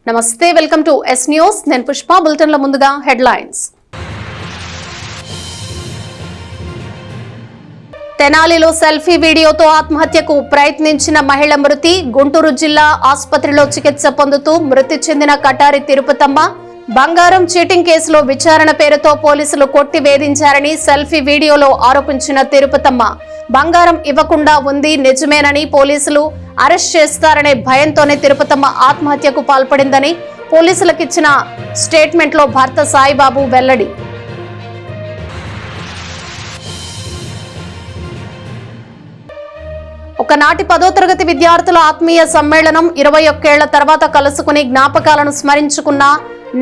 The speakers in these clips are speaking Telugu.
నమస్తే, వెల్కమ్ టు ఎస్ న్యూస్. నేను పుష్ప. బులెటిన్ల ముందుగా హెడ్లైన్స్. తెనాలిలో సెల్ఫీ వీడియోతో ఆత్మహత్యకు ప్రయత్నించిన మహిళ మృతి. గుంటూరు జిల్లా ఆసుపత్రిలో చికిత్స పొందుతూ మృతి చెందిన కటారి తిరుపతమ్మ. బంగారం చీటింగ్ కేసులో విచారణ పేరుతో పోలీసులు కొట్టి వేధించారని సెల్ఫీ వీడియోలో ఆరోపించిన తిరుపతమ్మ, బంగారం ఇవ్వకుండా ఉంది నిజమేనని పోలీసులు అరెస్ట్ చేస్తారనే భయంతోనే తిరుపతమ్మ ఆత్మహత్యకు పాల్పడిందని పోలీసులకిచ్చిన స్టేట్మెంట్లో భర్త సాయిబాబు వెల్లడి. ఒకనాటి 10వ తరగతి విద్యార్థుల ఆత్మీయ సమ్మేళనం 21 ఏళ్ల తర్వాత కలుసుకుని జ్ఞాపకాలను స్మరించుకున్న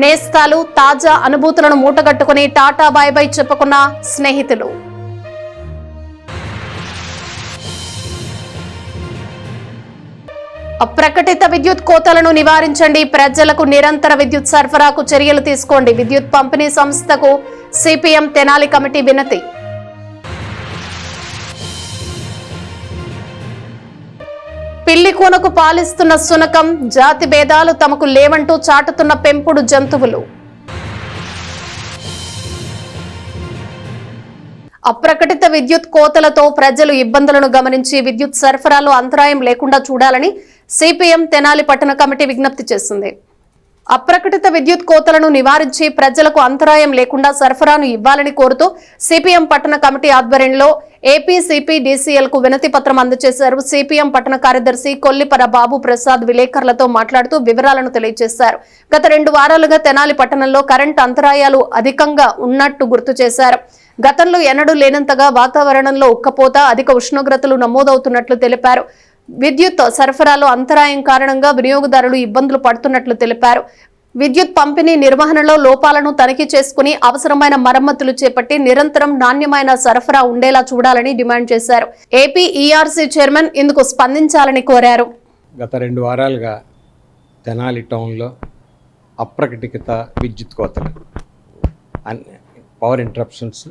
నేస్తాలు, తాజా అనుభూతులను మూటగట్టుకుని టాటా బై బై చెప్పుకున్న స్నేహితులు. అప్రకటిత విద్యుత్ కోతలను నివారించండి, ప్రజలకు నిరంతర విద్యుత్ సరఫరాకు చర్యలు తీసుకోండి. విద్యుత్ పంపిణీ సంస్థకు సిపిఎం తెనాలి కమిటీ వినతి. పిల్లి కూనకు పాలిస్తున్న శునకం, జాతి భేదాలు తమకు లేవంటూ చాటుతున్న పెంపుడు జంతువులు. అప్రకటిత విద్యుత్ కోతలతో ప్రజలు ఇబ్బందులను గమనించి విద్యుత్ సరఫరాలో అంతరాయం లేకుండా చూడాలని సిపిఎం తెనాలి పట్టణ కమిటీ విజ్ఞప్తి చేసింది. అప్రకటిత విద్యుత్ కోతలను నివారించి ప్రజలకు అంతరాయం లేకుండా సరఫరాను ఇవ్వాలని కోరుతూ సిపిఎం పట్టణ కమిటీ ఆధ్వర్యంలో ఏపీసీపీడీసీఎల్ కు వినతి పత్రం అందజేశారు. సిపిఎం పట్టణ కార్యదర్శి కొల్లిపర బాబు ప్రసాద్ విలేకరులతో మాట్లాడుతూ వివరాలను తెలియజేశారు. గత 2 వారాలుగా తెనాలి పట్టణంలో కరెంటు అంతరాయాలు అధికంగా ఉన్నట్టు గుర్తు చేశారు. గతంలో ఎన్నడూ లేనంతగా వాతావరణంలో ఉక్కపోత, అధిక ఉష్ణోగ్రతలు నమోదవుతున్నట్లు తెలిపారు. విద్యుత్ సరఫరాలో అంతరాయం కారణంగా వినియోగదారులు ఇబ్బందులు పడుతున్నట్లు తెలిపారు. విద్యుత్ పంపిణీ నిర్వహణలో లోపాలను తనిఖీ చేసుకుని అవసరమైన మరమ్మతులు చేపట్టి నిరంతరం నాణ్యమైన సరఫరా ఉండేలా చూడాలని డిమాండ్ చేశారు. ఏపీ ఈఆర్సీ చైర్మన్ ఇందుకు స్పందించాలని కోరారు. గత 2 వారాలుగా తెనాలి టౌన్లో అప్రకటిత విద్యుత్ కోతలు, పవర్ ఇంటరప్షన్స్,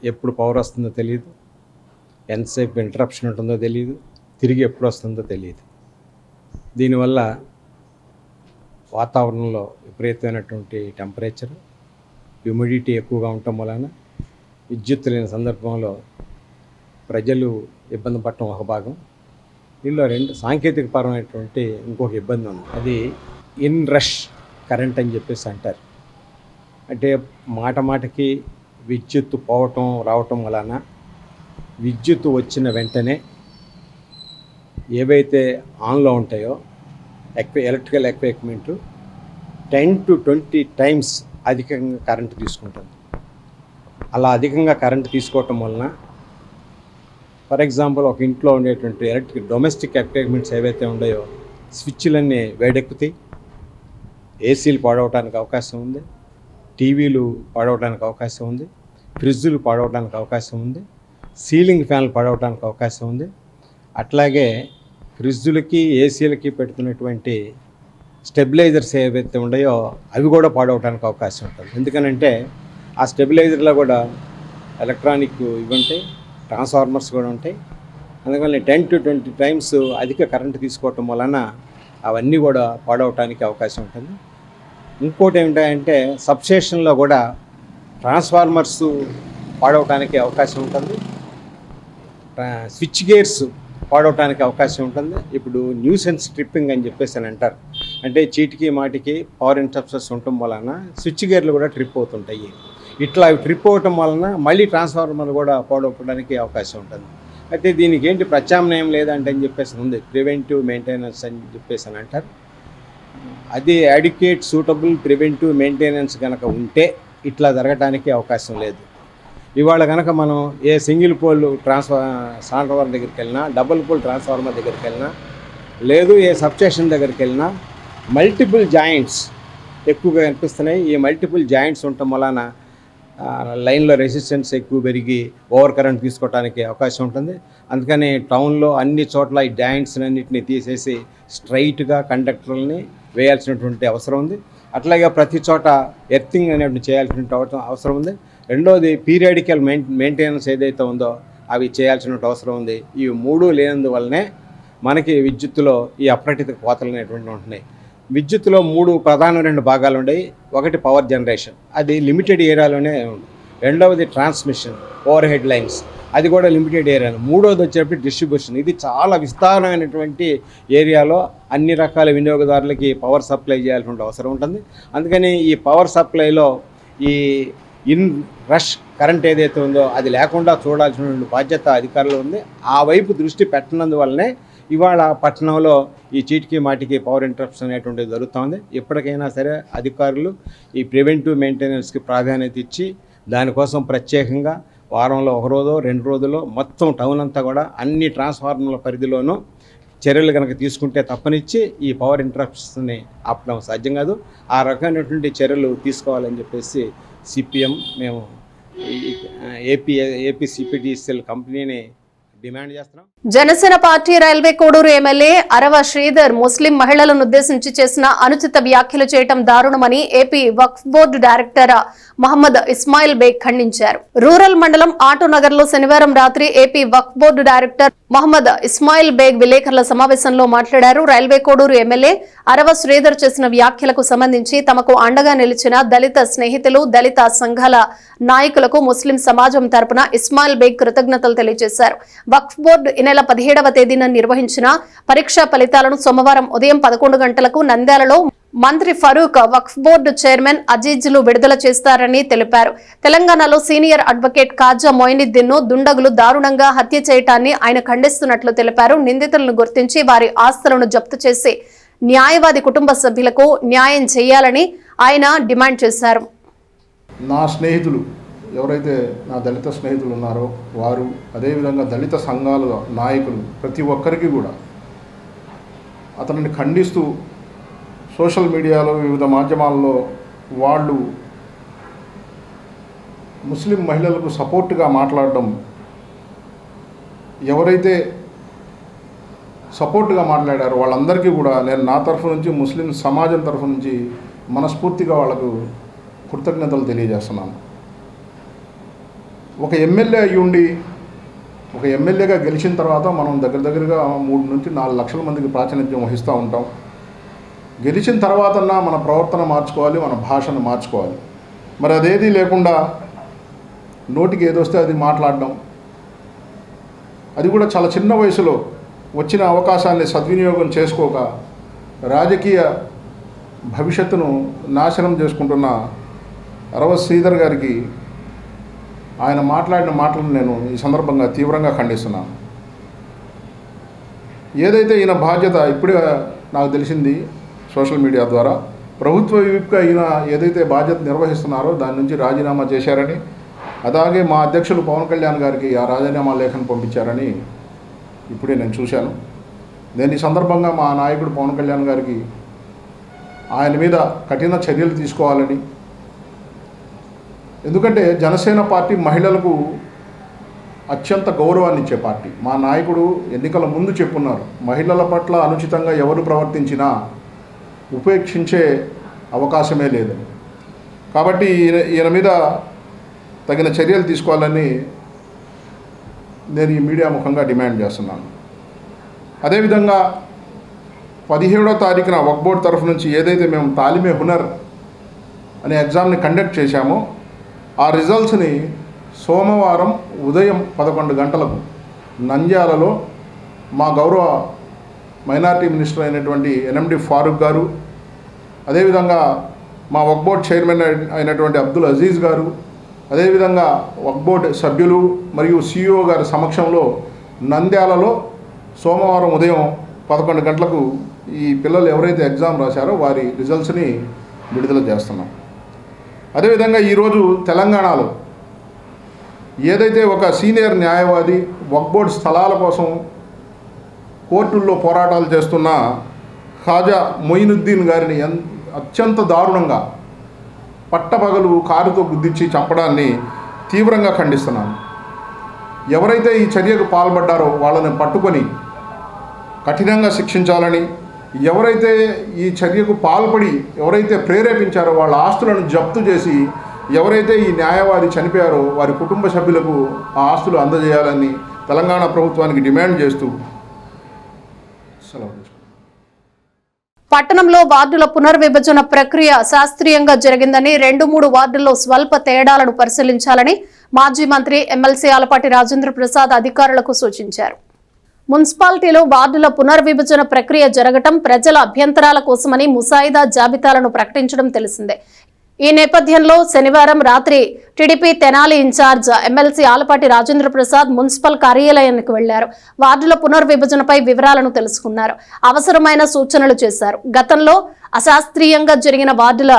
ఎప్పుడు పవర్ వస్తుందో తెలియదు, ఎంతసేపు ఇంటరప్షన్ ఉంటుందో తెలియదు, తిరిగి ఎప్పుడు వస్తుందో తెలియదు. దీనివల్ల వాతావరణంలో విపరీతమైనటువంటి టెంపరేచర్, హ్యూమిడిటీ ఎక్కువగా ఉండటం వలన విద్యుత్ లేని సందర్భంలో ప్రజలు ఇబ్బంది పడటం ఒక భాగం. దీనిలో 2 సాంకేతిక పరమైనటువంటి ఇంకొక ఇబ్బంది ఉంది. అది ఇన్ రష్ కరెంట్ అని చెప్పేసి అంటారు. అంటే మాటకి విద్యుత్తు పోవటం రావటం వలన విద్యుత్తు వచ్చిన వెంటనే ఏవైతే ఆన్లో ఉంటాయో ఎలక్ట్రికల్ ఎక్విప్మెంట్ 10 to 20 టైమ్స్ అధికంగా కరెంటు తీసుకుంటుంది. అలా అధికంగా కరెంటు తీసుకోవటం వలన ఫర్ ఎగ్జాంపుల్ ఒక ఇంట్లో ఉండేటువంటి డొమెస్టిక్ ఎక్విప్మెంట్స్ ఏవైతే ఉన్నాయో స్విచ్లన్నీ వేడెక్కుతాయి, ఏసీలు పాడవడానికి అవకాశం ఉంది, టీవీలు పాడవడానికి అవకాశం ఉంది, ఫ్రిడ్జ్లు పాడవడానికి అవకాశం ఉంది, సీలింగ్ ఫ్యాన్లు పాడవడానికి అవకాశం ఉంది. అట్లాగే ఫ్రిడ్జ్లకి ఏసీలకి పెడుతున్నటువంటి స్టెబిలైజర్స్ ఏవైతే ఉన్నాయో అవి కూడా పాడవడానికి అవకాశం ఉంటుంది. ఎందుకనంటే ఆ స్టెబిలైజర్లో కూడా ఎలక్ట్రానిక్ ఇవి ఉంటాయి, ట్రాన్స్ఫార్మర్స్ కూడా ఉంటాయి. అందుకని 10 to 20 టైమ్స్ అధిక కరెంటు తీసుకోవటం వలన అవన్నీ కూడా పాడవటానికి అవకాశం ఉంటుంది. ఇంకోటి ఏమిటంటే సబ్స్టేషన్లో కూడా ట్రాన్స్ఫార్మర్స్ పాడవటానికి అవకాశం ఉంటుంది, స్విచ్ గేర్స్ పాడవటానికి అవకాశం ఉంటుంది. ఇప్పుడు న్యూసెన్స్ ట్రిప్పింగ్ అని చెప్పేసి అని అంటారు. అంటే చీటికి మాటికి పవర్ ఇంటరప్షన్స్ ఉండటం వలన స్విచ్ గేర్లు కూడా ట్రిప్ అవుతుంటాయి. ఇట్లా అవి ట్రిప్ అవ్వటం వలన మళ్ళీ ట్రాన్స్ఫార్మర్ కూడా పాడవడానికి అవకాశం ఉంటుంది. అయితే దీనికి ఏంటి ప్రత్యామ్నాయం లేదంటే అని చెప్పేసి ఉంది, ప్రివెంటివ్ మెయింటెనెన్స్ అని చెప్పేసి అని అంటారు. అది అడిక్వేట్ సూటబుల్ ప్రివెంటివ్ మెయింటెనెన్స్ కనుక ఉంటే ఇట్లా జరగడానికి అవకాశం లేదు. ఇవాళ కనుక మనం ఏ సింగిల్ పోల్ ట్రాన్స్ఫార్మర్ దగ్గరికి వెళ్ళినా, డబుల్ పోల్ ట్రాన్స్ఫార్మర్ దగ్గరికి వెళ్ళినా, లేదు ఏ సబ్స్టేషన్ దగ్గరికి వెళ్ళినా మల్టిపుల్ జాయింట్స్ ఎక్కువగా కనిపిస్తున్నాయి. ఈ మల్టిపుల్ జాయింట్స్ ఉండటం వలన లైన్లో రెసిస్టెన్స్ ఎక్కువ పెరిగి ఓవర్ కరెంట్ తీసుకోవడానికి అవకాశం ఉంటుంది. అందుకని టౌన్లో అన్ని చోట్ల ఈ జాయింట్స్ అన్నింటినీ తీసేసి స్ట్రైట్గా కండక్టర్లని వేయాల్సినటువంటి అవసరం ఉంది. అట్లాగే ప్రతి చోట ఎర్తింగ్ అనేటువంటి చేయాల్సినటువంటి అవసరం ఉంది. రెండోది పీరియాడికల్ మెయింటెనెన్స్ ఏదైతే ఉందో అవి చేయాల్సిన అవసరం ఉంది. ఈ 3 లేనందువల్లనే మనకి విద్యుత్తులో ఈ అప్రకటిత కోతలు అనేటువంటి ఉంటున్నాయి. విద్యుత్తులో 3 ప్రధానమైన భాగాలు ఉన్నాయి. ఒకటి పవర్ జనరేషన్, అది లిమిటెడ్ ఏరియాలోనే ఉంది. రెండవది ట్రాన్స్మిషన్, ఓవర్ హెడ్ లైన్స్, అది కూడా లిమిటెడ్ ఏరియాలో. మూడవది వచ్చేటప్పుడు డిస్ట్రిబ్యూషన్, ఇది చాలా విస్తారమైనటువంటి ఏరియాలో అన్ని రకాల వినియోగదారులకి పవర్ సప్లై చేయాల్సిన అవసరం ఉంటుంది. అందుకని ఈ పవర్ సప్లైలో ఈ ఇన్ రష్ కరెంట్ ఏదైతే ఉందో అది లేకుండా చూడాల్సిన బాధ్యత అధికారులు ఉంది. ఆ వైపు దృష్టి పెట్టినందువల్లనే ఇవాళ పట్టణంలో ఈ చీటికి మాటికి పవర్ ఇంటరప్షన్ అనేటువంటిది జరుగుతుంది. ఎప్పటికైనా సరే అధికారులు ఈ ప్రివెంటివ్ మెయింటెనెన్స్కి ప్రాధాన్యత ఇచ్చి దానికోసం ప్రత్యేకంగా వారంలో 1 రోజు 2 రోజుల్లో మొత్తం టౌన్ అంతా కూడా అన్ని ట్రాన్స్ఫార్మర్ల పరిధిలోనూ చర్యలు కనుక తీసుకుంటే తప్పనిచ్చి ఈ పవర్ ఇంటరప్షన్స్ని ఆపడం సాధ్యం కాదు. ఆ రకమైనటువంటి చర్యలు తీసుకోవాలని చెప్పేసి సిపిఎం మేము ఏపీ సిపిడిసిఎల్ కంపెనీని డిమాండ్ చేస్తున్నాం. Janasena party railway Koduru MLA Arava Sridhar ముస్లిం మహిళలను ఉద్దేశించి చేసిన అనుచిత వ్యాఖ్యలు చేయటం దారుణమని AP Waqf board director Mohammed Ismail Baig ఖండించారు. రూరల్ మండలం ఆటోనగర్ లో శనివారం రాత్రి AP Waqf board director Mohammed Ismail Baig విలేకరుల సమావేశంలో మాట్లాడారు. రైల్వే కోడూరు ఎమ్మెల్యే అరవ శ్రీధర్ చేసిన వ్యాఖ్యలకు సంబంధించి తమకు అండగా నిలిచిన దళిత స్నేహితులు, దళిత సంఘాల నాయకులకు ముస్లిం సమాజం తరపున ఇస్మాయిల్ బేగ్ కృతజ్ఞతలు తెలియజేశారు. వక్ఫ్ బోర్డు ఈ నెల 17వ తేదీన నిర్వహించిన పరీక్షా ఫలితాలను సోమవారం ఉదయం 11 గంటలకు నంద్యాలలో మంత్రి ఫరూక్, వక్ఫ్ బోర్డు చైర్మన్ అజీజ్లు విడుదల చేస్తారని తెలిపారు. తెలంగాణలో సీనియర్ అడ్వకేట్ కాజా మొయినుద్దీన్ ను దుండగులు దారుణంగా హత్య చేయటాన్ని ఆయన ఖండిస్తున్నట్లు తెలిపారు. నిందితులను గుర్తించి వారి ఆస్తులను జప్తు చేసి న్యాయవాది కుటుంబ సభ్యులకు న్యాయం చేయాలని ఆయన డిమాండ్ చేశారు. నా స్నేహితులు ఎవరైతే నా దళిత స్నేహితులు ఉన్నారో వారు, అదేవిధంగా దళిత సంఘాల నాయకులు ప్రతి ఒక్కరికి కూడా అతనిని ఖండిస్తూ సోషల్ మీడియాలో వివిధ మాధ్యమాల్లో వాళ్ళు ముస్లిం మహిళలకు సపోర్ట్గా మాట్లాడడం, ఎవరైతే సపోర్ట్గా మాట్లాడారో వాళ్ళందరికీ కూడా నేను నా తరఫు నుంచి, ముస్లిం సమాజం తరఫు నుంచి మనస్ఫూర్తిగా వాళ్ళకు కృతజ్ఞతలు తెలియజేస్తున్నాను. ఒక ఎమ్మెల్యే అయ్యుండి ఒక ఎమ్మెల్యేగా గెలిచిన తర్వాత మనం దగ్గరగా 3 నుంచి 4 లక్షల మందికి ప్రాతినిధ్యం వహిస్తూ ఉంటాం. గెలిచిన తర్వాతన్నా మన ప్రవర్తన మార్చుకోవాలి, మన భాషను మార్చుకోవాలి. మరి అదేది లేకుండా నోటికి ఏదొస్తే అది మాట్లాడడం, అది కూడా చాలా చిన్న వయసులో వచ్చిన అవకాశాన్ని సద్వినియోగం చేసుకోక రాజకీయ భవిష్యత్తును నాశనం చేసుకుంటున్న అరవ శ్రీధర్ గారికి ఆయన మాట్లాడిన మాటలను నేను ఈ సందర్భంగా తీవ్రంగా ఖండిస్తున్నాను. ఏదైతే ఈయన బాధ్యత ఇప్పుడే నాకు తెలిసింది సోషల్ మీడియా ద్వారా, ప్రభుత్వ విప్గా ఈయన ఏదైతే బాధ్యత నిర్వహిస్తున్నారో దాని నుంచి రాజీనామా చేశారని, అలాగే మా అధ్యక్షులు పవన్ కళ్యాణ్ గారికి ఆ రాజీనామా లేఖను పంపించారని ఇప్పుడే నేను చూశాను. నేను ఈ సందర్భంగా మా నాయకుడు పవన్ కళ్యాణ్ గారికి ఆయన మీద కఠిన చర్యలు తీసుకోవాలని, ఎందుకంటే జనసేన పార్టీ మహిళలకు అత్యంత గౌరవాన్ని ఇచ్చే పార్టీ. మా నాయకుడు ఎన్నికల ముందు చెప్పున్నారు, మహిళల పట్ల అనుచితంగా ఎవరు ప్రవర్తించినా ఉపేక్షించే అవకాశమే లేదని. కాబట్టి ఈయన మీద తగిన చర్యలు తీసుకోవాలని నేను ఈ మీడియా ముఖంగా డిమాండ్ చేస్తున్నాను. అదేవిధంగా 17వ తారీఖున వక్ఫ్ బోర్డు తరఫు నుంచి ఏదైతే మేము తాలిమే హునర్ అనే ఎగ్జామ్ని కండక్ట్ చేశామో ఆ రిజల్ట్స్ని సోమవారం ఉదయం 11 గంటలకు నంద్యాలలో మా గౌరవ మైనారిటీ మినిస్టర్ అయినటువంటి ఎన్ఎండి ఫారూక్ గారు, అదేవిధంగా మా వక్ఫ్ బోర్డ్ చైర్మన్ అయినటువంటి అబ్దుల్ అజీజ్ గారు, అదేవిధంగా వక్ఫ్ బోర్డ్ సభ్యులు మరియు సిఇఓ గారి సమక్షంలో నంద్యాలలో సోమవారం ఉదయం 11 గంటలకు ఈ పిల్లలు ఎవరైతే ఎగ్జామ్ రాశారో వారి రిజల్ట్స్ని విడుదల చేస్తున్నాం. అదేవిధంగా ఈరోజు తెలంగాణలో ఏదైతే ఒక సీనియర్ న్యాయవాది వక్ఫ్ బోర్డు స్థలాల కోసం కోర్టుల్లో పోరాటాలు చేస్తున్న ఖాజా మొయినుద్దీన్ గారిని అత్యంత దారుణంగా పట్టపగలు కారుతో గుద్దించి చంపడాన్ని తీవ్రంగా ఖండిస్తున్నాను. ఎవరైతే ఈ చర్యకు పాల్పడ్డారో వాళ్ళని పట్టుకొని కఠినంగా శిక్షించాలని, ఎవరైతే ఈ చర్యకు పాల్పడి ఎవరైతే ప్రేరేపించారో వాళ్ళ ఆస్తులను జప్తు చేసి ఎవరైతే ఈ న్యాయవాది చనిపోయారో వారి కుటుంబ సభ్యులకు ఆ ఆస్తులు అందజేయాలని తెలంగాణ ప్రభుత్వానికి డిమాండ్ చేస్తూ సెలవు. పట్టణంలో వార్డుల పునర్విభజన ప్రక్రియ శాస్త్రీయంగా జరిగిందని 2-3 వార్డుల్లో స్వల్ప తేడాలను పరిశీలించాలని మాజీ మంత్రి ఎమ్మెల్సీ ఆలపాటి రాజేంద్ర ప్రసాద్ అధికారులకు సూచించారు. మున్సిపాలిటీలో వార్డుల పునర్విభజన ప్రక్రియ జరగటం ప్రజల అభ్యంతరాల కోసమని ముసాయిదా జాబితాలను ప్రకటించడం తెలిసిందే. ఈ నేపథ్యంలో శనివారం రాత్రి TDP Tenali in charge MLC Alapati Rajendra Prasad municipal కార్యాలయానికి వెళ్లారు. వార్డుల పునర్విభజనపై వివరాలను తెలుసుకున్నారు. అవసరమైన సూచనలు చేశారు. గతంలో అశాస్త్రీయంగా జరిగిన వార్డుల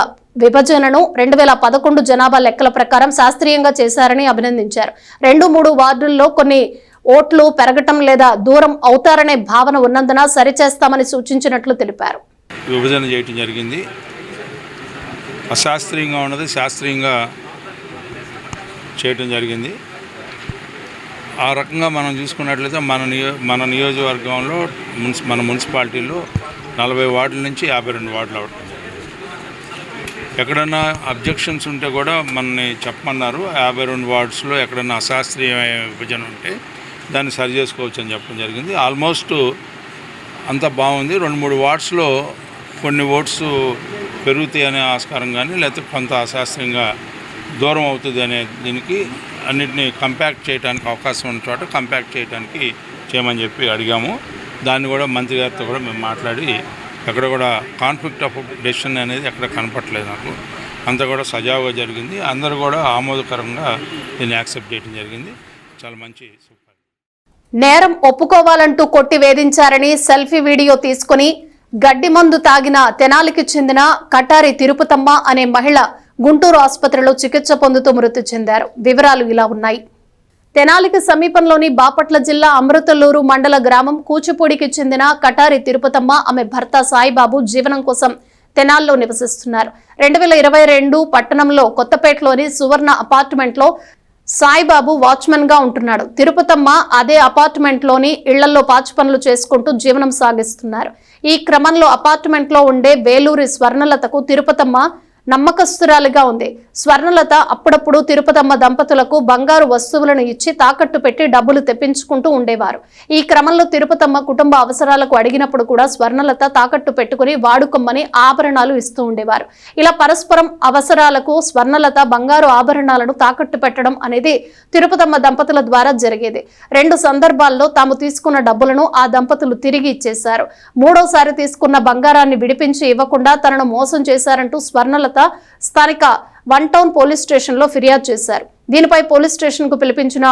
విభజనను 2011 జనాభా లెక్కల ప్రకారం శాస్త్రీయంగా చేశారని అభినందించారు. 2-3 వార్డుల్లో కొన్ని ఓట్లు పెరగటం లేదా దూరం అవుతారనే భావన ఉన్నందున సరిచేస్తామని సూచించినట్లు తెలిపారు. విభజన చేయటం జరిగింది. అశాస్త్రీయంగా ఉన్నది శాస్త్రీయంగా చేయటం జరిగింది. ఆ రకంగా మనం చూసుకున్నట్లయితే మన నియోజకవర్గంలో మన మున్సిపాలిటీలో 40 వార్డుల నుంచి 52 వార్డులు అవటం. ఎక్కడన్నా అబ్జెక్షన్స్ ఉంటే కూడా మనని చెప్పమన్నారు. 52 వార్డ్స్లో ఎక్కడన్నా అశాస్త్రీయ విభజన ఉంటే దాన్ని సరి చేసుకోవచ్చు అని చెప్పడం జరిగింది. ఆల్మోస్ట్ అంతా బాగుంది. 2-3 వార్డ్స్లో కొన్ని ఓట్స్ పెరుగుతాయి అనే ఆస్కారం కానీ లేకపోతే కొంత అశాస్త్రీయంగా దూరం అవుతుంది అనే దీనికి అన్నిటినీ కంపాక్ట్ చేయడానికి అవకాశం ఉన్న చోట కంపాక్ట్ చేయడానికి చేయమని చెప్పి అడిగాము. దాన్ని కూడా మంత్రి గారితో కూడా మేము మాట్లాడి ఎక్కడ కూడా కాన్ఫ్లిక్ట్ ఆఫ్ డెసిషన్ అనేది ఎక్కడ కనపట్లేదు. నాకు అంతా కూడా సజావుగా జరిగింది. అందరూ కూడా ఆమోదకరంగా దీన్ని యాక్సెప్ట్ చేయడం జరిగింది. చాలా మంచి సూపర్. నేరం ఒప్పుకోవాలంటూ కొట్టి వేధించారని సెల్ఫీ వీడియో తీసుకుని గడ్డి మందు తాగిన తెనాలికి చెందిన కటారి తిరుపతమ్మ అనే మహిళ గుంటూరు ఆసుపత్రిలో చికిత్స పొందుతూ మృతి చెందారు. వివరాలు ఇలా ఉన్నాయి. తెనాలికి సమీపంలోని బాపట్ల జిల్లా అమృతలూరు మండల గ్రామం కూచిపూడికి చెందిన కటారి తిరుపతమ్మ ఆమె భర్త సాయిబాబు జీవనం కోసం తెనాల్లో నివసిస్తున్నారు. 2022 పట్టణంలో కొత్తపేటలోని సువర్ణ అపార్ట్మెంట్లో సాయిబాబు వాచ్మెన్ గా ఉంటున్నాడు. తిరుపతమ్మ అదే అపార్ట్మెంట్ లోని ఇళ్లలో పాచి పనులు చేసుకుంటూ జీవనం సాగిస్తున్నారు. ఈ క్రమంలో అపార్ట్మెంట్ లో ఉండే వేలూరి స్వర్ణలతకు తిరుపతమ్మ నమ్మకస్తురాలిగా ఉంది. స్వర్ణలత అప్పుడప్పుడు తిరుపతమ్మ దంపతులకు బంగారు వస్తువులను ఇచ్చి తాకట్టు పెట్టి డబ్బులు తెప్పించుకుంటూ ఉండేవారు. ఈ క్రమంలో తిరుపతమ్మ కుటుంబ అవసరాలకు అడిగినప్పుడు కూడా స్వర్ణలత తాకట్టు పెట్టుకుని వాడుకొమ్మని ఆభరణాలు ఇస్తూ ఉండేవారు. ఇలా పరస్పరం అవసరాలకు స్వర్ణలత బంగారు ఆభరణాలను తాకట్టు పెట్టడం అనేది తిరుపతమ్మ దంపతుల ద్వారా జరిగేది. 2 సందర్భాల్లో తాము తీసుకున్న డబ్బులను ఆ దంపతులు తిరిగి ఇచ్చేశారు. 3వసారి తీసుకున్న బంగారాన్ని విడిపించి ఇవ్వకుండా తనను మోసం చేశారంటూ స్వర్ణలత స్థానిక 1 టౌన్ పోలీస్ స్టేషన్ లో ఫిర్యాదు చేశారు. దీనిపై పోలీస్ స్టేషన్ కు పిలిపించిన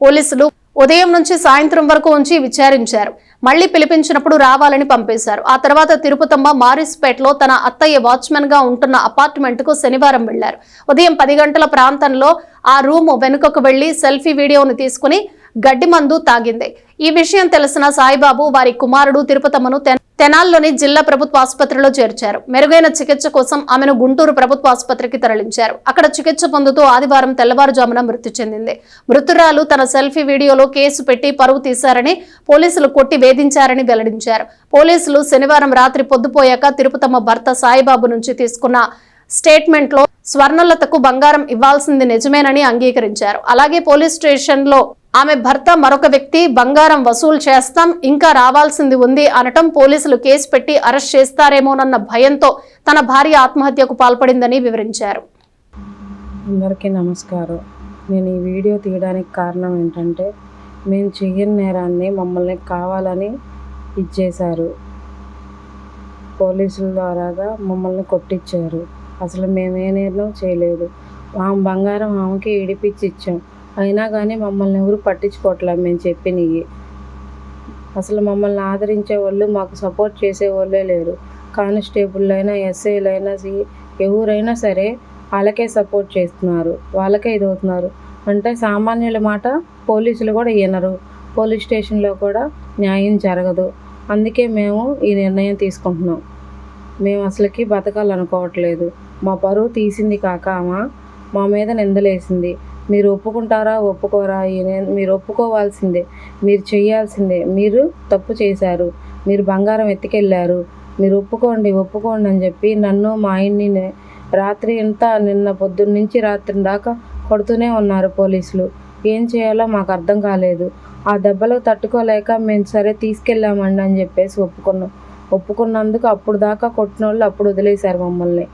పోలీసులు ఉదయం నుంచి సాయంత్రం వరకు ఉంచి విచారించారు. మళ్లీ పిలిపించినప్పుడు రావాలని పంపేశారు. ఆ తర్వాత తిరుపతమ్మ మారిస్పేటలో తన అత్తయ్య వాచ్మెన్ గా ఉంటున్న అపార్ట్మెంట్ కు శనివారం వెళ్లారు. ఉదయం 10 గంటల ప్రాంతంలో ఆ రూమ్ వెనుకకు వెళ్లి సెల్ఫీ వీడియోను తీసుకుని గడ్డి మందు తాగింది. ఈ విషయం తెలిసిన సాయిబాబు వారి కుమారుడు తిరుపతమ్మను తెనాల్లోని జిల్లా ప్రభుత్వ ఆసుపత్రిలో చేర్చారు. మెరుగైన చికిత్స కోసం ఆమెను గుంటూరు ప్రభుత్వ ఆసుపత్రికి తరలించారు. అక్కడ చికిత్స పొందుతూ ఆదివారం తెల్లవారుజామున మృతి చెందింది. మృతురాలు తన సెల్ఫీ వీడియోలో కేసు పెట్టి పరువు తీశారని, పోలీసులు కొట్టి వేధించారని వెల్లడించారు. పోలీసులు శనివారం రాత్రి పొద్దుపోయాక తిరుపతమ్మ భర్త సాయిబాబు నుంచి తీసుకున్న స్టేట్మెంట్ లో స్వర్ణలతకు బంగారం ఇవ్వాల్సింది నిజమేనని అంగీకరించారు. అలాగే పోలీస్ స్టేషన్ లో ఆమె భర్త మరొక వ్యక్తి బంగారం వసూలు చేస్తాం, ఇంకా రావాల్సింది ఉంది అనటం పోలీసులు కేసు పెట్టి అరెస్ట్ చేస్తారేమోనన్న భయంతో తన భార్య ఆత్మహత్యకు పాల్పడిందని వివరించారు. అందరికీ నమస్కారం. నేను ఈ వీడియో తీయడానికి కారణం ఏంటంటే, మేము చెయ్యని నేరాన్ని మమ్మల్ని కావాలని ఇచ్చేశారు. పోలీసుల ద్వారాగా మమ్మల్ని కొట్టించారు. అసలు మేమే నేరం చేయలేదు. ఆమె బంగారం ఆమెకి ఇడిపించి ఇచ్చాం. అయినా కానీ మమ్మల్ని ఎవరు పట్టించుకోవట్లేదు. మేము చెప్పినవి అసలు మమ్మల్ని ఆదరించే వాళ్ళు, మాకు సపోర్ట్ చేసే వాళ్ళే లేరు. కానిస్టేబుల్లైనా, ఎస్ఐలైనా, ఎవరైనా సరే వాళ్ళకే సపోర్ట్ చేస్తున్నారు, వాళ్ళకే ఇది అవుతున్నారు. అంటే సామాన్యుల మాట పోలీసులు కూడా వినరు. పోలీస్ స్టేషన్లో కూడా న్యాయం జరగదు. అందుకే మేము ఈ నిర్ణయం తీసుకుంటున్నాం. మేము అసలుకి బతకాలనుకోవట్లేదు. మా పరువు తీసింది కాక మా మీద నిందలేసింది. మీరు ఒప్పుకుంటారా ఒప్పుకోరా? మీరు ఒప్పుకోవాల్సిందే, మీరు చేయాల్సిందే. మీరు తప్పు చేశారు, మీరు బంగారం ఎత్తుకెళ్ళారు, మీరు ఒప్పుకోండి అని చెప్పి నన్ను మా ఆయన్ని రాత్రి అంతా నిన్న పొద్దున్న నుంచి రాత్రి దాకా కొడుతూనే ఉన్నారు పోలీసులు. ఏం చేయాలో మాకు అర్థం కాలేదు. ఆ దెబ్బలకు తట్టుకోలేక మేము సరే తీసుకెళ్ళామండి అని చెప్పేసి ఒప్పుకున్నాం. ఒప్పుకున్నందుకు అప్పుడు దాకా కొట్టిన వాళ్ళు అప్పుడు వదిలేశారు మమ్మల్ని.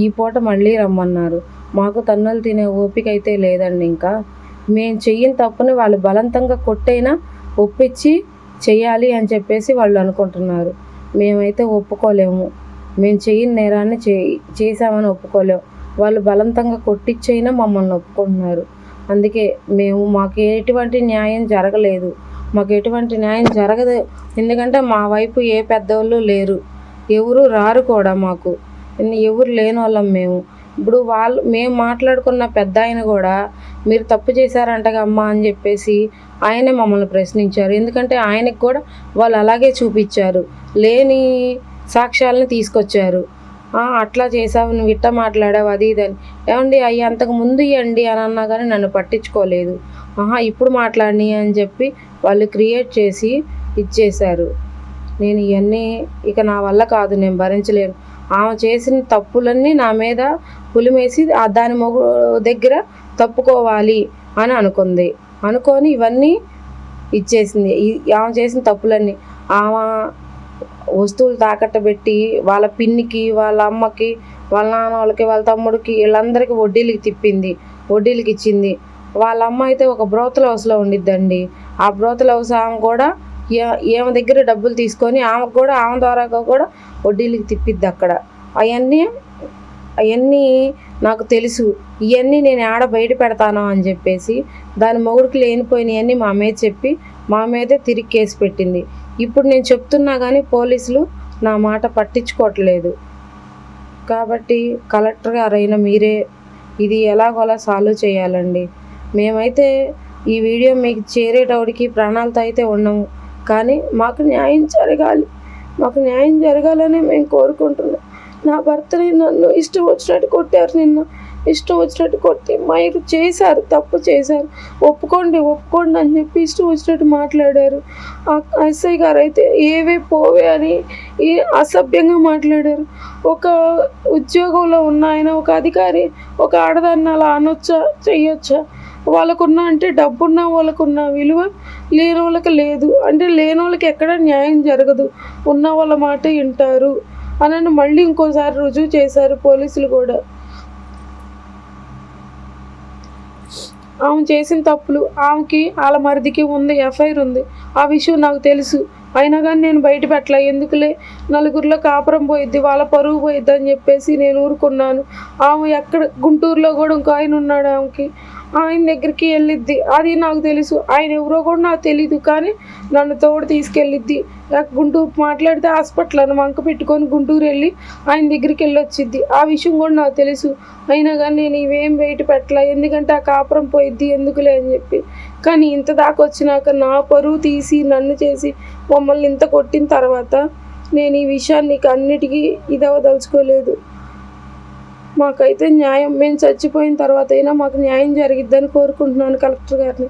ఈ పూట మళ్ళీ రమ్మన్నారు. మాకు తన్నులు తినే ఓపిక అయితే లేదండి. ఇంకా మేము చెయ్యని తప్పుని వాళ్ళు బలవంతంగా కొట్టైనా ఒప్పించి చెయ్యాలి అని చెప్పేసి వాళ్ళు అనుకుంటున్నారు. మేమైతే ఒప్పుకోలేము. మేము చెయ్యని నేరాన్ని చేసామని ఒప్పుకోలేము. వాళ్ళు బలవంతంగా కొట్టించైనా మమ్మల్ని ఒప్పుకుంటున్నారు. అందుకే మాకు ఎటువంటి న్యాయం జరగలేదు. మాకు ఎటువంటి న్యాయం జరగదు. ఎందుకంటే మా వైపు ఏ పెద్దవాళ్ళు లేరు, ఎవరు రారు కూడా. మాకు ఎవరు లేని వాళ్ళం మేము. ఇప్పుడు మేము మాట్లాడుకున్న పెద్ద ఆయన కూడా మీరు తప్పు చేశారంటగా అమ్మ అని చెప్పేసి ఆయనే మమ్మల్ని ప్రశ్నించారు. ఎందుకంటే ఆయనకు కూడా వాళ్ళు అలాగే చూపించారు, లేని సాక్ష్యాలను తీసుకొచ్చారు. అట్లా చేసావు, నువ్వు ఇట్ట మాట్లాడావు, అది ఇదని. ఏమండి అవి అంతకు ముందు ఇవ్వండి అని అన్నా కానీ నన్ను పట్టించుకోలేదు. ఇప్పుడు మాట్లాడిని అని చెప్పి వాళ్ళు క్రియేట్ చేసి ఇచ్చేశారు. నేను ఇవన్నీ ఇక నా వల్ల కాదు, నేను భరించలేను. ఆమె చేసిన తప్పులన్నీ నా మీద పులిమేసి దాని దగ్గర తప్పుకోవాలి అని అనుకొని ఇవన్నీ ఇచ్చేసింది. ఆమె చేసిన తప్పులన్నీ ఆమె వస్తువులు తాకట్టు పెట్టి వాళ్ళ పిన్నికి, వాళ్ళ అమ్మకి, వాళ్ళ నాన్న వాళ్ళకి, వాళ్ళ తమ్ముడికి, వీళ్ళందరికీ వడ్డీలకి ఇచ్చింది. వాళ్ళ అమ్మ అయితే ఒక బ్రోతల్ హౌస్లో ఉండిద్దండి. ఆ బ్రోతల్ హౌస్ ఆమె కూడా ఈమె దగ్గర డబ్బులు తీసుకొని ఆమెకు కూడా ఆమె ద్వారా కూడా వడ్డీలకి తిప్పిద్ది అక్కడ. అవన్నీ నాకు తెలుసు. ఇవన్నీ నేను ఆడ బయట పెడతాను అని చెప్పేసి దాని మొగుడికి లేనిపోయినవన్నీ మా మీద చెప్పి మా మీదే తిరిగి కేసు పెట్టింది. ఇప్పుడు నేను చెప్తున్నా కానీ పోలీసులు నా మాట పట్టించుకోవట్లేదు. కాబట్టి కలెక్టర్ గారైనా మీరే ఇది ఎలాగోలా సాల్వ్ చేయాలండి. మేమైతే ఈ వీడియో మీకు చేరేటోడికి ప్రాణాలతో అయితే ఉన్నాము, కానీ మాకు న్యాయం జరగాలని మేము కోరుకుంటున్నాం. నా భర్తని నన్ను ఇష్టం వచ్చినట్టు కొట్టారు. నిన్న ఇష్టం వచ్చినట్టు కొట్టి మీరు చేశారు, తప్పు చేశారు, ఒప్పుకోండి అని చెప్పి ఇష్టం వచ్చినట్టు మాట్లాడారు. ఎస్ఐ గారు అయితే ఏవే పోవే అని అసభ్యంగా మాట్లాడారు. ఒక ఉద్యోగంలో ఉన్న ఆయన, ఒక అధికారి ఒక ఆడదాన్ని అలా అనొచ్చా, చెయ్యొచ్చా? వాళ్ళకున్న అంటే డబ్బున్న వాళ్ళకున్న విలువ లేని వాళ్ళకి లేదు. అంటే లేని వాళ్ళకి ఎక్కడ న్యాయం జరగదు, ఉన్న వాళ్ళ మాట వింటారు అని మళ్ళీ ఇంకోసారి రుజువు చేశారు పోలీసులు కూడా. ఆమె చేసిన తప్పులు ఆమెకి వాళ్ళ మరిదికి ఉంది, ఎఫ్ఐఆర్ ఉంది. ఆ విషయం నాకు తెలుసు. అయినా కానీ నేను బయట పెట్టలే. ఎందుకులే, నలుగురిలో కాపురం పోయిద్ది, వాళ్ళ పరువు పోయిద్ది అని చెప్పేసి నేను ఊరుకున్నాను. ఆమె ఎక్కడ గుంటూరులో కూడా ఇంకో ఆయన ఉన్నాడు, ఆయన దగ్గరికి వెళ్ళిద్ది, అది నాకు తెలుసు. ఆయన ఎవరో కూడా నాకు తెలీదు, కానీ నన్ను తోడు తీసుకెళ్ళిద్ది. గుంటూరు మాట్లాడితే హాస్పిటల్ అని వంక పెట్టుకొని గుంటూరు వెళ్ళి ఆయన దగ్గరికి వచ్చిద్ది. ఆ విషయం కూడా నాకు తెలుసు. అయినా కానీ నేను ఇవేం బయట పెట్టలే. ఎందుకంటే ఆ కాపురం పోయిద్ది ఎందుకులే అని చెప్పి. కానీ ఇంత దాకా వచ్చినాక నా పరువు తీసి నన్ను చేసి మమ్మల్ని ఇంత కొట్టిన తర్వాత నేను ఈ విషయాన్ని అన్నిటికీ ఇదవదలుచుకోలేదు. మాకైతే న్యాయం, మేము చచ్చిపోయిన తర్వాత అయినా మాకు న్యాయం జరిగిద్దని కోరుకుంటున్నాను కలెక్టర్ గారిని.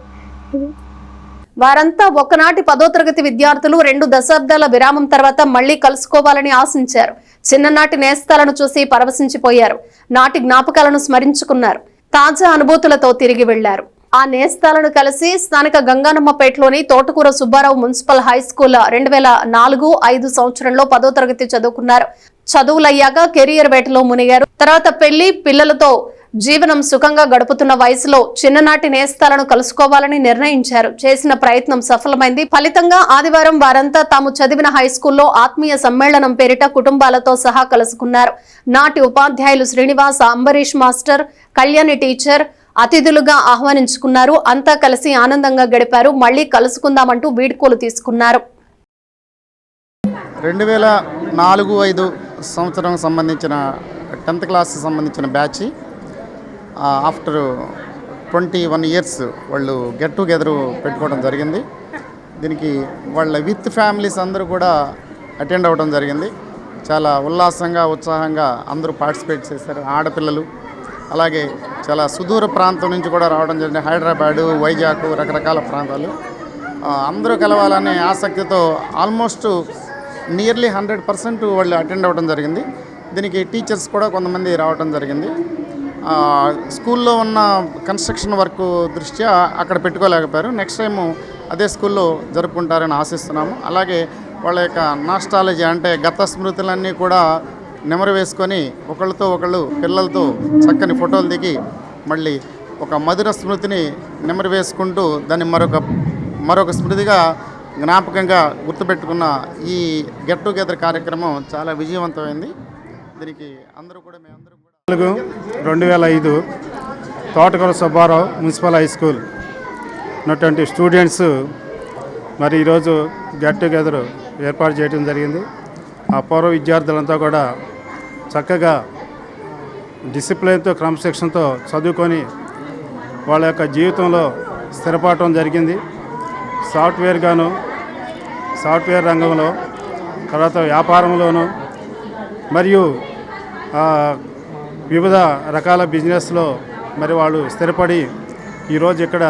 వారంతా ఒకనాటి 10వ తరగతి విద్యార్థులు 2 దశాబ్దాల విరామం తర్వాత మళ్లీ కలుసుకోవాలని ఆశించారు. చిన్ననాటి నేస్తాలను చూసి పరవశించిపోయారు. నాటి జ్ఞాపకాలను స్మరించుకున్నారు. తాజా అనుభూతులతో తిరిగి వెళ్లారు. ఆ నేస్తాలను కలిసి స్థానిక గంగానమ్మపేటలోని తోటకూర సుబ్బారావు మున్సిపల్ హై స్కూల్ 2004-05 సంవత్సరంలో 10వ తరగతి చదువుకున్నారు. చదువులయ్యాక కెరియర్ వేటలో మునిగారు. తర్వాత పెళ్లి, పిల్లలతో జీవనం సుఖంగా గడుపుతున్న వయసులో చిన్ననాటి నేస్తాలను కలుసుకోవాలని నిర్ణయించారు. చేసిన ప్రయత్నం సఫలమైంది. ఫలితంగా ఆదివారం వారంతా తాము చదివిన హై స్కూల్లో ఆత్మీయ సమ్మేళనం పేరిట కుటుంబాలతో సహా కలుసుకున్నారు. నాటి ఉపాధ్యాయులు శ్రీనివాస్, అంబరీష్ మాస్టర్, కళ్యాణి టీచర్ అతిథులుగా ఆహ్వానించుకున్నారు. అంతా కలిసి ఆనందంగా గడిపారు. మళ్లీ కలుసుకుందామంటూ వీడ్కోలు తీసుకున్నారు. 2004-05 సంవత్సరం సంబంధించిన 10th క్లాస్ సంబంధించిన బ్యాచ్ ఆఫ్టర్ 21 ఇయర్స్ వాళ్ళు గెట్ టుగెదర్ పెట్టుకోవడం జరిగింది. దీనికి వాళ్ళ విత్ ఫ్యామిలీస్ అందరూ కూడా అటెండ్ అవ్వడం జరిగింది. చాలా ఉల్లాసంగా, ఉత్సాహంగా అందరూ పార్టిసిపేట్ చేశారు. ఆడపిల్లలు, అలాగే చాలా సుదూర ప్రాంతం నుంచి కూడా రావడం జరిగింది. హైదరాబాదు, వైజాగ్, రకరకాల ప్రాంతాలు అందరూ కలవాలనే ఆసక్తితో ఆల్మోస్ట్ నియర్లీ 100% వాళ్ళు అటెండ్ అవ్వడం జరిగింది. దీనికి టీచర్స్ కూడా కొంతమంది రావడం జరిగింది. స్కూల్లో ఉన్న కన్స్ట్రక్షన్ వర్క్ దృష్ట్యా అక్కడ పెట్టుకోలేకపోయారు. నెక్స్ట్ టైము అదే స్కూల్లో జరుపుకుంటారని ఆశిస్తున్నాము. అలాగే వాళ్ళ యొక్క నాస్టాలజీ అంటే గత స్మృతులన్నీ కూడా నెమరు వేసుకొని ఒకళ్ళతో ఒకళ్ళు పిల్లలతో చక్కని ఫోటోలు దిగి మళ్ళీ ఒక మధుర స్మృతిని నెమరు వేసుకుంటూ దాన్ని మరొక స్మృతిగా జ్ఞాపకంగా గుర్తుపెట్టుకున్న ఈ గెట్ టుగెదర్ కార్యక్రమం చాలా విజయవంతమైంది. దీనికి అందరూ కూడా మేమందరూ కూడా 2005 తోటకూర సుబ్బారావు మున్సిపల్ హై స్కూల్ ఉన్నటువంటి స్టూడెంట్స్ మరి ఈరోజు గెట్ టుగెదర్ ఏర్పాటు చేయడం జరిగింది. ఆ పూర్వ విద్యార్థులంతా కూడా చక్కగా డిసిప్లిన్తో క్రమశిక్షణతో చదువుకొని వాళ్ళ యొక్క జీవితంలో స్థిరపడటం జరిగింది. సాఫ్ట్వేర్ రంగంలో, తర్వాత వ్యాపారంలోనూ మరియు వివిధ రకాల బిజినెస్లో మరి వాళ్ళు స్థిరపడి ఈరోజు ఇక్కడ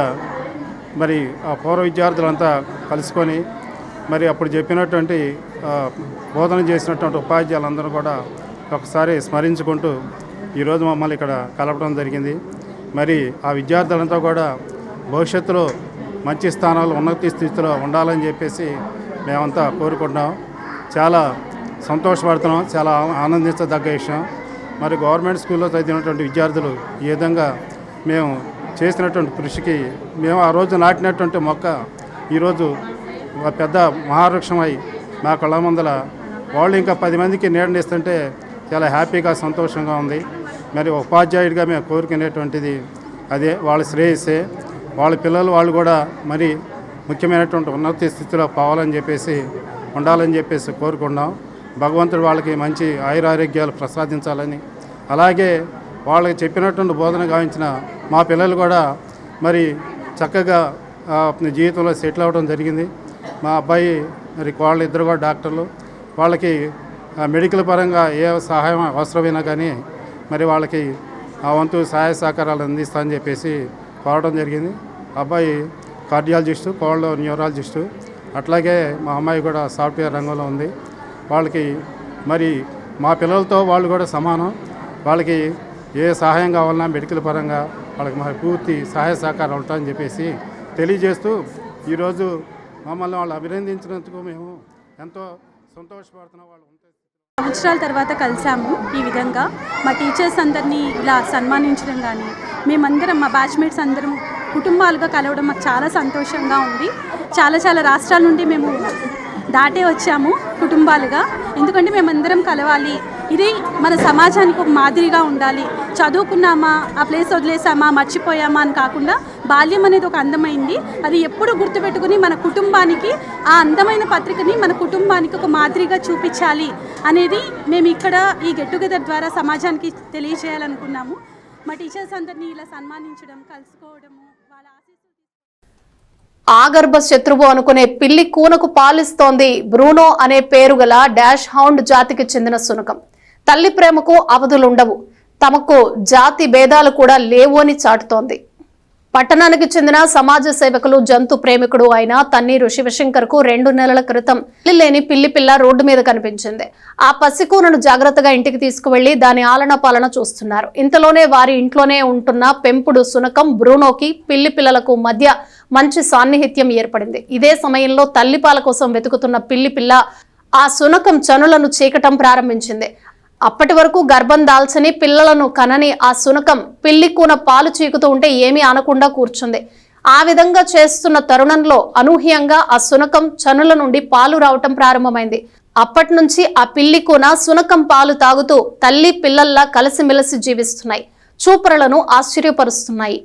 మరి ఆ పూర్వ విద్యార్థులంతా కలుసుకొని మరి అప్పుడు చెప్పినటువంటి బోధన చేసినటువంటి ఉపాధ్యాయులందరూ కూడా ఒకసారి స్మరించుకుంటూ ఈరోజు మమ్మల్ని ఇక్కడ కలపడం జరిగింది. మరి ఆ విద్యార్థులంతా కూడా భవిష్యత్తులో మంచి స్థానాలు ఉన్నత స్థితిలో ఉండాలని చెప్పేసి మేమంతా కోరుకుంటున్నాం. చాలా సంతోషపడుతున్నాం, చాలా ఆనందించదగ్గ విషయం. మరి గవర్నమెంట్ స్కూల్లో చదివినటువంటి విద్యార్థులు ఈ విధంగా మేము చేసినటువంటి కృషికి మేము ఆ రోజు నాటినటువంటి మొక్క ఈరోజు పెద్ద మహావృక్షమై మా కళ్ళ ముందల వాళ్ళు ఇంకా 10 మందికి నీడనిస్తుంటే చాలా హ్యాపీగా సంతోషంగా ఉంది. మరి ఉపాధ్యాయుడిగా మేము కోరుకునేటువంటిది అదే, వాళ్ళ శ్రేయస్సే. వాళ్ళ పిల్లలు వాళ్ళు కూడా మరి ముఖ్యమైనటువంటి ఉన్నత స్థితిలో పోవాలని చెప్పేసి ఉండాలని చెప్పేసి కోరుకున్నాం. భగవంతుడు వాళ్ళకి మంచి ఆయురారోగ్యాలు ప్రసాదించాలని, అలాగే వాళ్ళకి చెప్పినటువంటి బోధన గావించిన మా పిల్లలు కూడా మరి చక్కగా జీవితంలో సెటిల్ అవ్వడం జరిగింది. మా అబ్బాయి మరి వాళ్ళిద్దరు కూడా డాక్టర్లు. వాళ్ళకి మెడికల్ పరంగా ఏ సహాయం అవసరమైనా కానీ మరి వాళ్ళకి ఆ వంతు సహాయ సహకారాలు అందిస్తామని చెప్పేసి కోరడం జరిగింది. అబ్బాయి కార్డియాలజిస్టు, కోళ్ళ న్యూరాలజిస్టు. అట్లాగే మా అమ్మాయి కూడా సాఫ్ట్వేర్ రంగంలో ఉంది. వాళ్ళకి మరి మా పిల్లలతో వాళ్ళు కూడా సమానం. వాళ్ళకి ఏ సహాయం కావాలన్నా మెడికల్ పరంగా వాళ్ళకి మరి పూర్తి సహాయ సహకారం ఉంటాయని చెప్పేసి తెలియజేస్తూ ఈరోజు మమ్మల్ని వాళ్ళు అభినందించినందుకు మేము ఎంతో సంతోషపడుతున్నాం. వాళ్ళు సంవత్సరాల తర్వాత కలిసాము. ఈ విధంగా మా టీచర్స్ అందరినీ ఇలా సన్మానించడం కానీ, మేమందరం మా బ్యాచ్మేట్స్ అందరం కుటుంబాలుగా కలవడం మాకు చాలా సంతోషంగా ఉంది. చాలా రాష్ట్రాల నుండి మేము దాటే వచ్చాము కుటుంబాలుగా. ఎందుకంటే మేమందరం కలవాలి, ఇది మన సమాజానికి ఒక మాదిరిగా ఉండాలి. చదువుకున్నామా, ఆ ప్లేస్ వదిలేసామా, మర్చిపోయామా అని కాకుండా బాల్యం అనేది ఒక అందమైంది. అది ఎప్పుడు గుర్తుపెట్టుకుని మన కుటుంబానికి ఆ అందమైన పత్రికని మన కుటుంబానికి ఒక మాదిరిగా చూపించాలి అనేది మేము ఇక్కడ ఈ గెట్ టుగెదర్ ద్వారా సమాజానికి తెలియజేయాలనుకున్నాము. మా టీచర్స్ అందరినీ ఇలా సన్మానించడం, కలుసుకోవడము, వాళ్ళ ఆగర్భ శత్రువు అనుకునే పిల్లి కూనకు పాలిస్తోంది బ్రూనో అనే పేరు గల డాష్ హౌండ్ జాతికి చెందిన శునకం. తల్లి ప్రేమకు అవధులుండవు, తమకు జాతి భేదాలు కూడా లేవు అని చాటుతోంది. పట్టణానికి చెందిన సమాజ సేవకులు, జంతు ప్రేమికుడు అయిన తన్నీరు శివశంకర్ కు 2 నెలల క్రితం లేని పిల్లి పిల్ల రోడ్డు మీద కనిపించింది. ఆ పసికూనను జాగ్రత్తగా ఇంటికి తీసుకువెళ్లి దాని ఆలన పాలన చూస్తున్నారు. ఇంతలోనే వారి ఇంట్లోనే ఉంటున్న పెంపుడు శునకం బ్రూనోకి పిల్లి పిల్లలకు మధ్య మంచి సాన్నిహిత్యం ఏర్పడింది. ఇదే సమయంలో తల్లిపాల కోసం వెతుకుతున్న పిల్లి పిల్ల ఆ శునకం చనులను చీకటం ప్రారంభించింది. అప్పటి వరకు గర్భం దాల్చని పిల్లలను కనని ఆ శునకం పిల్లి కూన పాలు చీకుతూ ఉంటే ఏమీ అనకుండా కూర్చుంది. ఆ విధంగా చేస్తున్న తరుణంలో అనూహ్యంగా ఆ శునకం చనుల నుండి పాలు రావటం ప్రారంభమైంది. అప్పటి నుంచి ఆ పిల్లి కూన శునకం పాలు తాగుతూ తల్లి పిల్లల్లా కలిసిమెలిసి జీవిస్తున్నాయి. చూపరులను ఆశ్చర్యపరుస్తున్నాయి.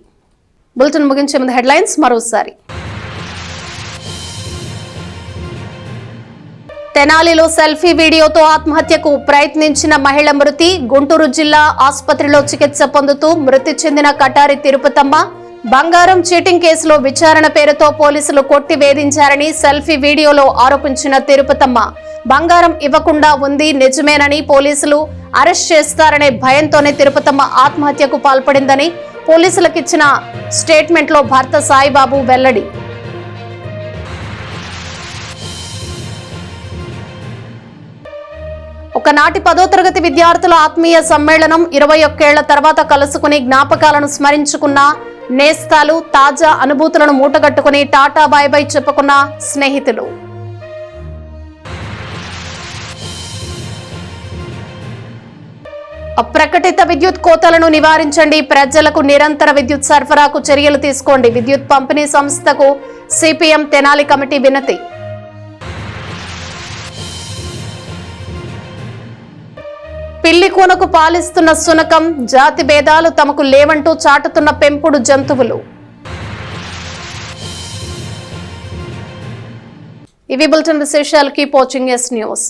బులెటిన్ ముగించే ముందు హెడ్లైన్స్ మరోసారి. తెనాలిలో సెల్ఫీ వీడియోతో ఆత్మహత్యకు ప్రయత్నించిన మహిళ మృతి. గుంటూరు జిల్లా ఆసుపత్రిలో చికిత్స పొందుతూ మృతి చెందిన కటారి తిరుపతమ్మ. బంగారం చీటింగ్ కేసులో విచారణ పేరుతో పోలీసులు కొట్టి వేధించారని సెల్ఫీ వీడియోలో ఆరోపించిన తిరుపతమ్మ. బంగారం ఇవ్వకుండా ఉంది నిజమేనని పోలీసులు అరెస్ట్ చేస్తారనే భయంతోనే తిరుపతమ్మ ఆత్మహత్యకు పాల్పడిందని పోలీసులకిచ్చిన స్టేట్మెంట్లో భర్త సాయిబాబు వెల్లడి. ఒకనాటి 10వ తరగతి విద్యార్థుల ఆత్మీయ సమ్మేళనం 21 ఏళ్ల తర్వాత కలుసుకుని జ్ఞాపకాలను స్మరించుకున్న నేస్తాలు, తాజా అనుభూతులను మూటగట్టుకుని టాటా బై బై చెప్పుకున్న స్నేహితులు. అప్రకటిత విద్యుత్ కోతలను నివారించండి, ప్రజలకు నిరంతర విద్యుత్ సరఫరాకు చర్యలు తీసుకోండి. విద్యుత్ పంపిణీ సంస్థకు సిపిఎం తెనాలి కమిటీ వినతి. పిల్లి కూనకు పాలిస్తున్న శునకం, జాతి భేదాలు తమకు లేవంటూ చాటుతున్న పెంపుడు జంతువులు. ఇవి బులెటిన్ విశేషాలు. Keep watching yes news.